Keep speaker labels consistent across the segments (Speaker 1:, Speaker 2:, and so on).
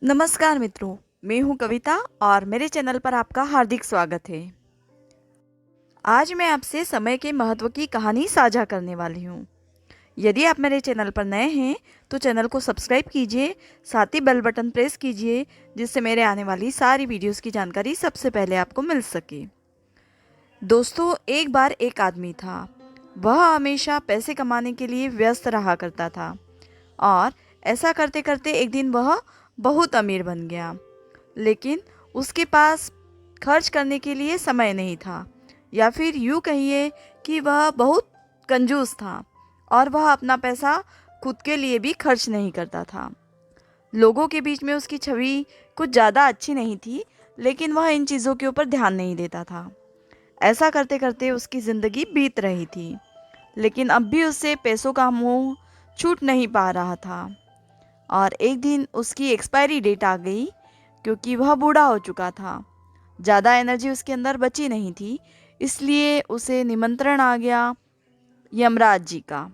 Speaker 1: नमस्कार मित्रों, मैं हूं कविता और मेरे चैनल पर आपका हार्दिक स्वागत है। आज मैं आपसे समय के महत्व की कहानी साझा करने वाली हूं। यदि आप मेरे चैनल पर नए हैं तो चैनल को सब्सक्राइब कीजिए, साथ ही बेल बटन प्रेस कीजिए जिससे मेरे आने वाली सारी वीडियोस की जानकारी सबसे पहले आपको मिल सके। दोस्तों, एक बार एक आदमी था। वह हमेशा पैसे कमाने के लिए व्यस्त रहा करता था और ऐसा करते करते एक दिन वह बहुत अमीर बन गया। लेकिन उसके पास खर्च करने के लिए समय नहीं था, या फिर यूँ कहिए कि वह बहुत कंजूस था और वह अपना पैसा खुद के लिए भी खर्च नहीं करता था। लोगों के बीच में उसकी छवि कुछ ज़्यादा अच्छी नहीं थी, लेकिन वह इन चीज़ों के ऊपर ध्यान नहीं देता था। ऐसा करते करते उसकी ज़िंदगी बीत रही थी, लेकिन अब भी उससे पैसों का मोह छूट नहीं पा रहा था। और एक दिन उसकी एक्सपायरी डेट आ गई, क्योंकि वह बूढ़ा हो चुका था। ज़्यादा एनर्जी उसके अंदर बची नहीं थी, इसलिए उसे निमंत्रण आ गया यमराज जी का।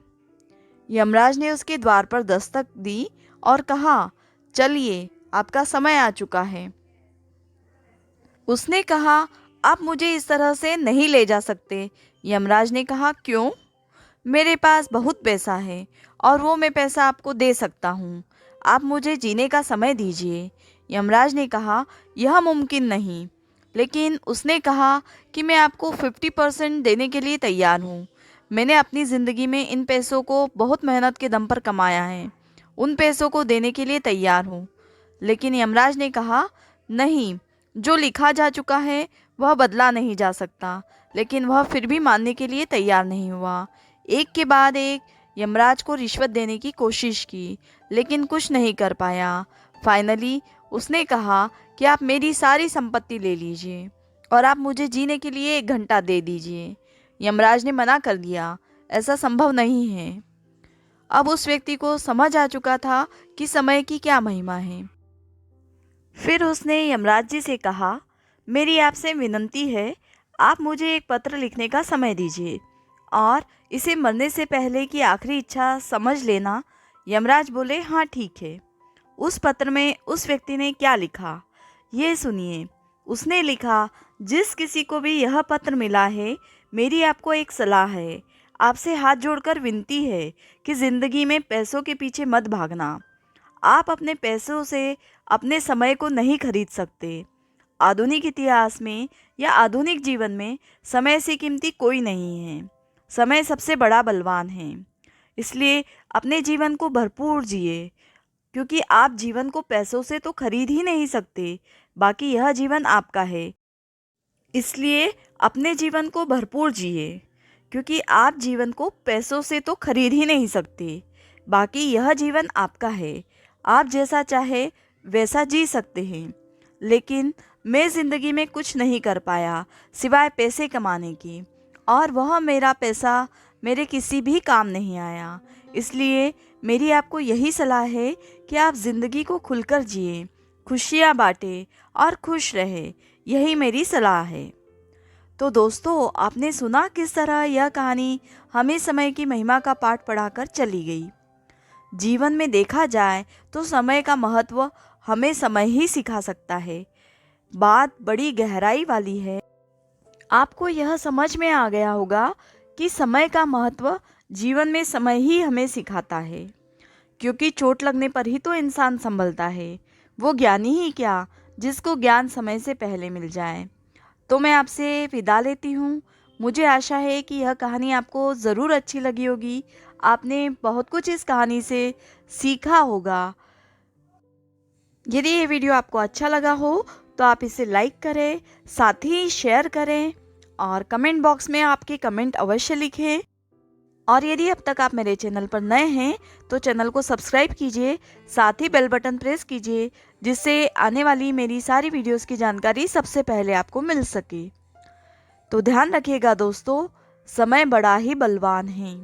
Speaker 1: यमराज ने उसके द्वार पर दस्तक दी और कहा, चलिए, आपका समय आ चुका है। उसने कहा, आप मुझे इस तरह से नहीं ले जा सकते। यमराज ने कहा, क्यों? मेरे पास बहुत पैसा है और वो मैं पैसा आपको दे सकता हूँ। आप मुझे जीने का समय दीजिए। यमराज ने कहा, यह मुमकिन नहीं। लेकिन उसने कहा कि मैं आपको 50% देने के लिए तैयार हूँ। मैंने अपनी ज़िंदगी में इन पैसों को बहुत मेहनत के दम पर कमाया है। उन पैसों को देने के लिए तैयार हूँ। लेकिन यमराज ने कहा, नहीं, जो लिखा जा चुका है वह बदला नहीं जा सकता। लेकिन वह फिर भी मानने के लिए तैयार नहीं हुआ। एक के बाद एक यमराज को रिश्वत देने की कोशिश की, लेकिन कुछ नहीं कर पाया। फाइनली उसने कहा कि आप मेरी सारी संपत्ति ले लीजिए और आप मुझे जीने के लिए 1 घंटा दे दीजिए। यमराज ने मना कर दिया, ऐसा संभव नहीं है। अब उस व्यक्ति को समझ आ चुका था कि समय की क्या महिमा है। फिर उसने यमराज जी से कहा, मेरी आपसे विनती है, आप मुझे एक पत्र लिखने का समय दीजिए और इसे मरने से पहले की आखिरी इच्छा समझ लेना। यमराज बोले, हाँ ठीक है। उस पत्र में उस व्यक्ति ने क्या लिखा, ये सुनिए। उसने लिखा, जिस किसी को भी यह पत्र मिला है, मेरी आपको एक सलाह है। आपसे हाथ जोड़कर विनती है कि ज़िंदगी में पैसों के पीछे मत भागना। आप अपने पैसों से अपने समय को नहीं खरीद सकते। आधुनिक इतिहास में या आधुनिक जीवन में समय से कीमती कोई नहीं है। समय सबसे बड़ा बलवान है। इसलिए अपने जीवन को भरपूर जिए, क्योंकि आप जीवन को पैसों से तो खरीद ही नहीं सकते। बाकी यह जीवन आपका है। इसलिए अपने जीवन को भरपूर जिए, क्योंकि आप जीवन को पैसों से तो खरीद ही नहीं सकते। बाकी यह जीवन आपका है। आप जैसा चाहे वैसा जी सकते हैं। लेकिन मैं ज़िंदगी में कुछ नहीं कर पाया सिवाय पैसे कमाने की, और वह मेरा पैसा मेरे किसी भी काम नहीं आया। इसलिए मेरी आपको यही सलाह है कि आप ज़िंदगी को खुलकर जिए, खुशियाँ बांटें और खुश रहे। यही मेरी सलाह है। तो दोस्तों, आपने सुना किस तरह यह कहानी हमें समय की महिमा का पाठ पढ़ाकर चली गई। जीवन में देखा जाए तो समय का महत्व हमें समय ही सिखा सकता है। बात बड़ी गहराई वाली है। आपको यह समझ में आ गया होगा कि समय का महत्व जीवन में समय ही हमें सिखाता है, क्योंकि चोट लगने पर ही तो इंसान संभलता है। वो ज्ञानी ही क्या, जिसको ज्ञान समय से पहले मिल जाए। तो मैं आपसे विदा लेती हूँ। मुझे आशा है कि यह कहानी आपको ज़रूर अच्छी लगी होगी। आपने बहुत कुछ इस कहानी से सीखा होगा। यदि ये वीडियो आपको अच्छा लगा हो तो आप इसे लाइक करें, साथ ही शेयर करें और कमेंट बॉक्स में आपके कमेंट अवश्य लिखें। और यदि अब तक आप मेरे चैनल पर नए हैं तो चैनल को सब्सक्राइब कीजिए, साथ ही बेल बटन प्रेस कीजिए जिससे आने वाली मेरी सारी वीडियोस की जानकारी सबसे पहले आपको मिल सके। तो ध्यान रखिएगा दोस्तों, समय बड़ा ही बलवान है।